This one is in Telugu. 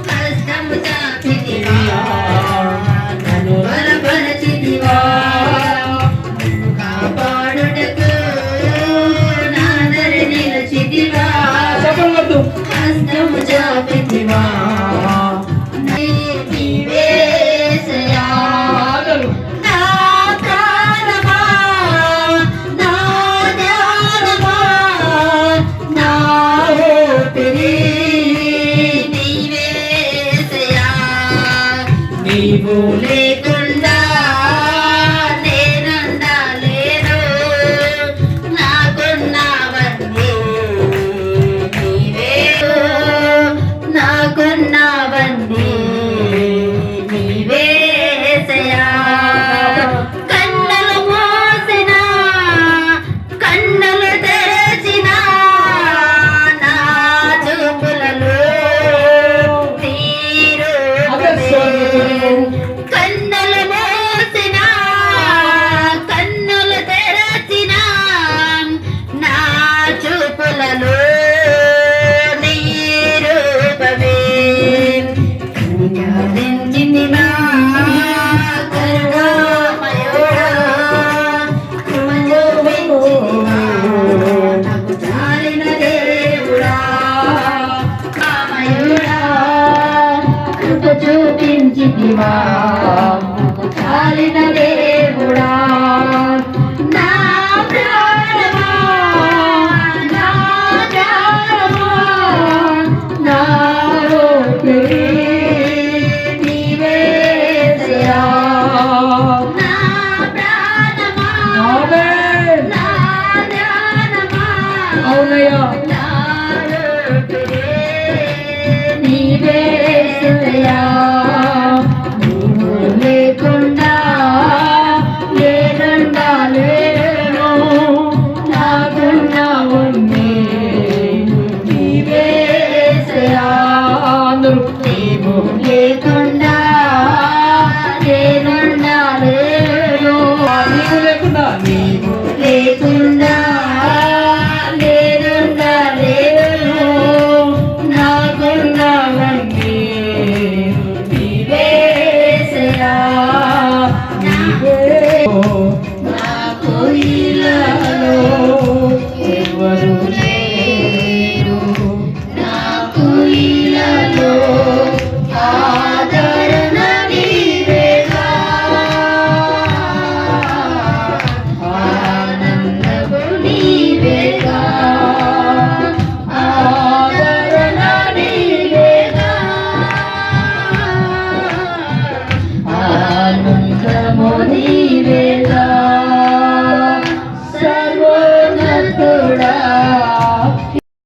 కష్టము చాపితివా నన్ను బలపరచితివా కాపాడుటకు నాదరి నిలచితివా కష్టము చాపితివా నీవు లేకుండా నేనుండలేను నాకున్నవన్నీ నీవే నాకున్నవన్నీ నీవే యేసయ్యా కన్నులు మూసిన కన్నులు తెరచిన నా చూపులలో కన్నులు మూసిన కన్నులు తెరచిన నా చూపులలో నీ రూపమే కరుణించితివా కరుణామయుడా కృప చూపించితివా నాకు చాలిన దేవుడా కామయుడా కృప చూపించితివా చాలిన దేవుడా నా ప్రాణమా నా ప్రాణమా నా ఊపిరి నీవే యేసయ్యా నా ప్రాణమా నా ధ్యానమా అవునయ్యా నా ఊపిరి నీవే యేసయ్యా లేకుండా నేనుండలేను నాకున్నవన్నీ నీవే యేసయ్యా నీవు లేకుండా నేనుండలేను నీవు లేకుండా నేనుండలేను నాకున్నవన్నీ నీవే యేసయ్యా నాకు